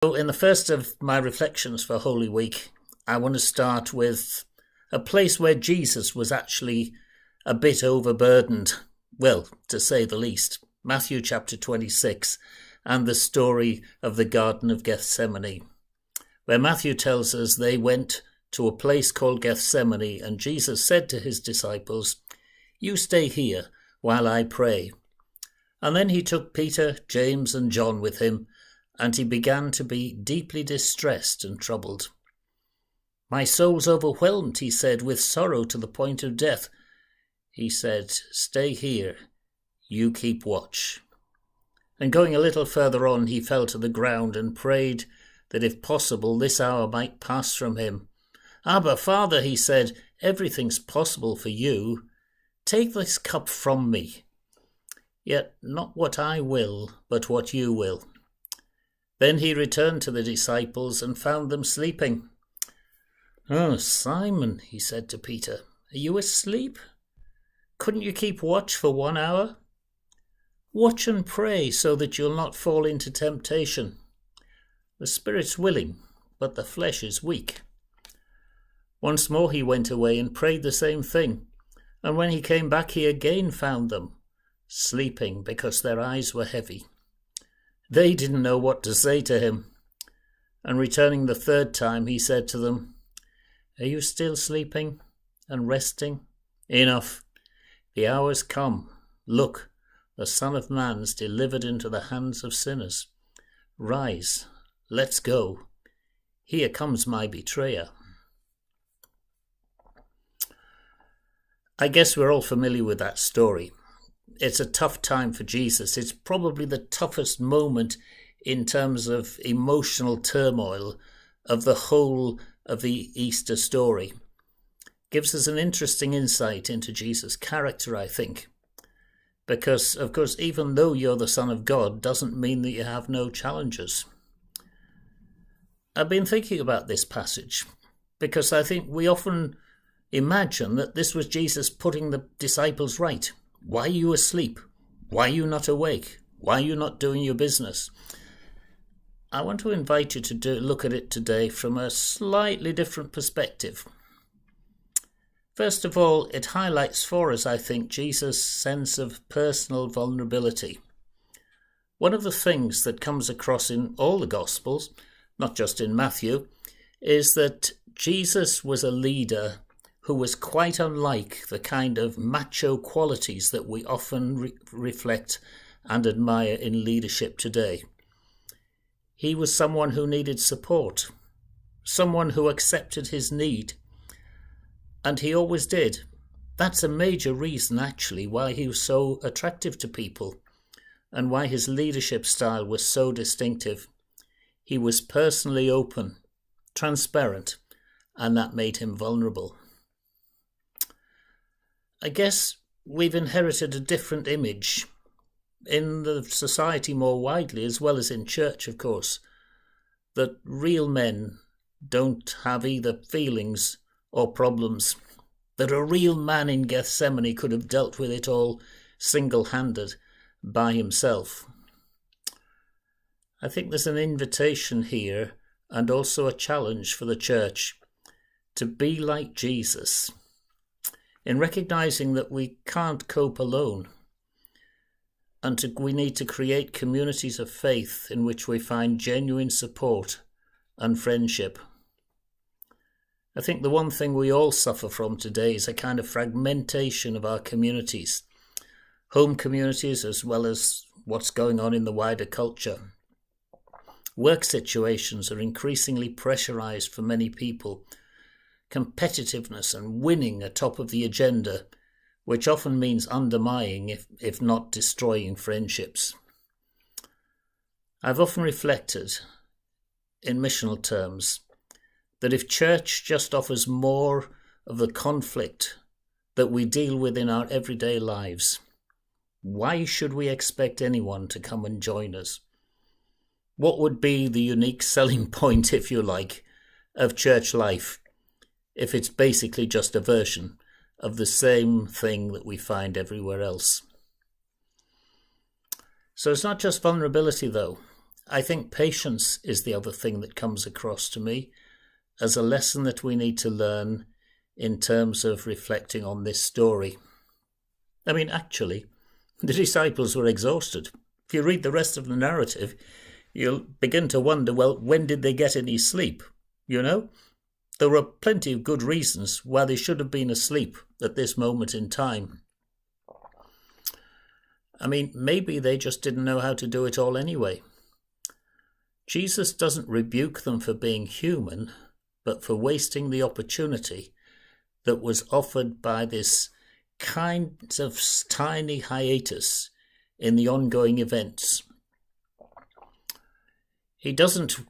So, in the first of my reflections for Holy Week, I want to start with a place where Jesus was actually a bit overburdened, well, to say the least. Matthew chapter 26 and the story of the Garden of Gethsemane, where Matthew tells us they went to a place called Gethsemane, and Jesus said to his disciples, "You stay here while I pray." And then he took Peter, James, and John with him, and he began to be deeply distressed and troubled. "My soul's overwhelmed," he said, "with sorrow to the point of death." He said, "Stay here, you keep watch." And going a little further on, he fell to the ground and prayed that if possible this hour might pass from him. "Abba, Father," he said, "everything's possible for you. Take this cup from me. Yet not what I will, but what you will." Then he returned to the disciples and found them sleeping. "Oh, Simon," he said to Peter, "are you asleep? Couldn't you keep watch for 1 hour? Watch and pray so that you'll not fall into temptation. The spirit's willing, but the flesh is weak." Once more he went away and prayed the same thing, and when he came back he again found them sleeping because their eyes were heavy. They didn't know what to say to him, and returning the third time he said to them, "Are you still sleeping and resting? Enough, the hour's come. Look, the Son of Man's delivered into the hands of sinners. Rise, let's go. Here comes my betrayer." I guess we're all familiar with that story. It's a tough time for Jesus. It's probably the toughest moment in terms of emotional turmoil of the whole of the Easter story. Gives us an interesting insight into Jesus' character, I think. Because, of course, even though you're the Son of God, doesn't mean that you have no challenges. I've been thinking about this passage because I think we often imagine that this was Jesus putting the disciples right. Why are you asleep? Why are you not awake? Why are you not doing your business? I want to invite you to look at it today from a slightly different perspective. First of all, it highlights for us, I think, Jesus' sense of personal vulnerability. One of the things that comes across in all the Gospels, not just in Matthew, is that Jesus was a leader who was quite unlike the kind of macho qualities that we often reflect and admire in leadership today. He was someone who needed support, someone who accepted his need, and he always did. That's a major reason, actually, why he was so attractive to people and why his leadership style was so distinctive. He was personally open, transparent, and that made him vulnerable. I guess we've inherited a different image in the society more widely, as well as in church, of course, that real men don't have either feelings or problems, that a real man in Gethsemane could have dealt with it all single-handed by himself. I think there's an invitation here and also a challenge for the church to be like Jesus, in recognizing that we can't cope alone, and we need to create communities of faith in which we find genuine support and friendship. I think the one thing we all suffer from today is a kind of fragmentation of our communities, home communities as well as what's going on in the wider culture. Work situations are increasingly pressurized for many people. Competitiveness and winning are top of the agenda, which often means undermining, if not destroying, friendships. I've often reflected, in missional terms, that if church just offers more of the conflict that we deal with in our everyday lives, why should we expect anyone to come and join us? What would be the unique selling point, if you like, of church life if it's basically just a version of the same thing that we find everywhere else? So it's not just vulnerability, though. I think patience is the other thing that comes across to me as a lesson that we need to learn in terms of reflecting on this story. I mean, actually, the disciples were exhausted. If you read the rest of the narrative, you'll begin to wonder, well, when did they get any sleep? You know, there were plenty of good reasons why they should have been asleep at this moment in time. I mean, maybe they just didn't know how to do it all anyway. Jesus doesn't rebuke them for being human, but for wasting the opportunity that was offered by this kind of tiny hiatus in the ongoing events. He doesn't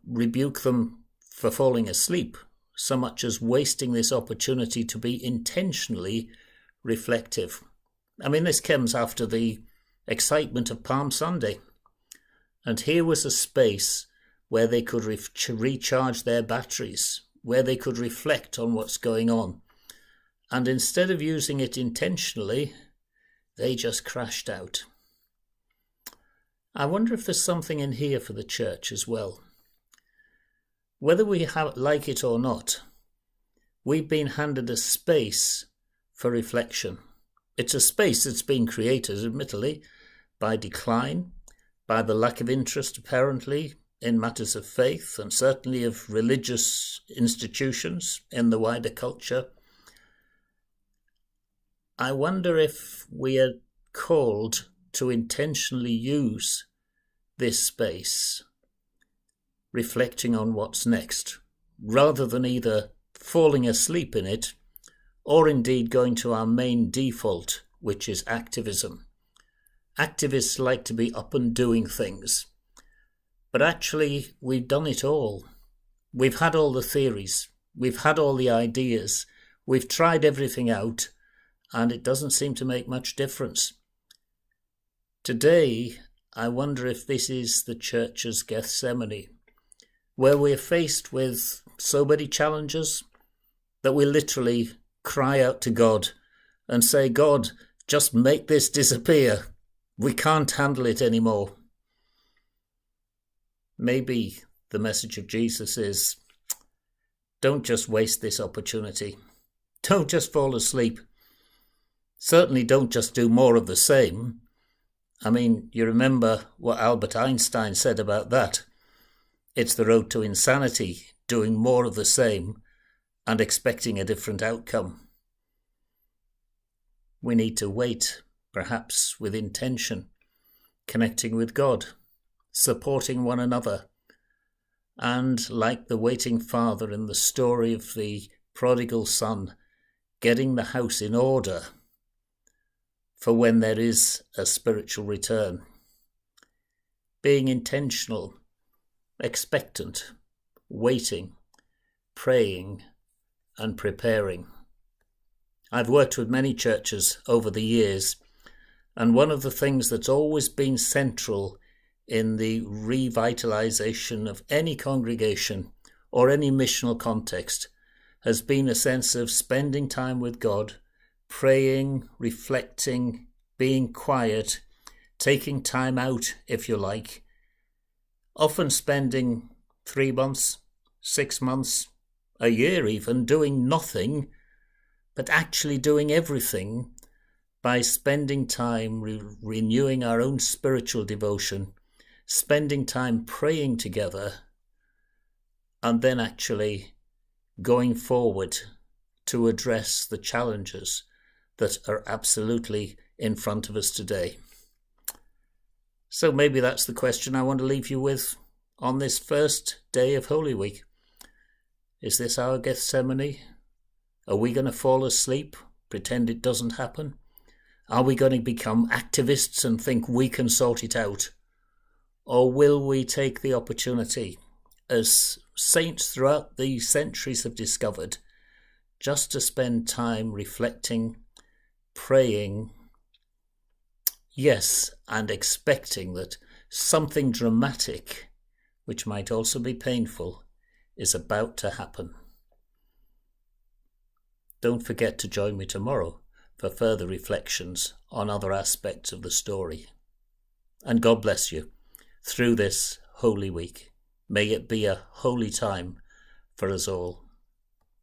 rebuke them for falling asleep so much as wasting this opportunity to be intentionally reflective. I mean, this comes after the excitement of Palm Sunday. And here was a space where they could recharge their batteries, where they could reflect on what's going on. And instead of using it intentionally, they just crashed out. I wonder if there's something in here for the church as well. Whether we like it or not, we've been handed a space for reflection. It's a space that's been created, admittedly, by decline, by the lack of interest, apparently, in matters of faith and certainly of religious institutions in the wider culture. I wonder if we are called to intentionally use this space, reflecting on what's next, rather than either falling asleep in it or indeed going to our main default, which is activism. Activists like to be up and doing things. But actually, we've done it all. We've had all the theories. We've had all the ideas. We've tried everything out, and it doesn't seem to make much difference. Today, I wonder if this is the church's Gethsemane, where we're faced with so many challenges that we literally cry out to God and say, God, just make this disappear. We can't handle it anymore. Maybe the message of Jesus is, don't just waste this opportunity. Don't just fall asleep. Certainly don't just do more of the same. I mean, you remember what Albert Einstein said about that. It's the road to insanity, doing more of the same and expecting a different outcome. We need to wait, perhaps with intention, connecting with God, supporting one another, and like the waiting father in the story of the prodigal son, getting the house in order for when there is a spiritual return. Being intentional, expectant, waiting, praying, and preparing. I've worked with many churches over the years, and one of the things that's always been central in the revitalization of any congregation or any missional context has been a sense of spending time with God, praying, reflecting, being quiet, taking time out, if you like, often spending 3 months, 6 months, a year even, doing nothing, but actually doing everything by spending time renewing our own spiritual devotion, spending time praying together, and then actually going forward to address the challenges that are absolutely in front of us today. So maybe that's the question I want to leave you with on this first day of Holy Week. Is this our Gethsemane? Are we going to fall asleep, pretend it doesn't happen? Are we going to become activists and think we can sort it out? Or will we take the opportunity, as saints throughout the centuries have discovered, just to spend time reflecting, praying, yes, and expecting that something dramatic, which might also be painful, is about to happen. Don't forget to join me tomorrow for further reflections on other aspects of the story. And God bless you through this Holy Week. May it be a holy time for us all.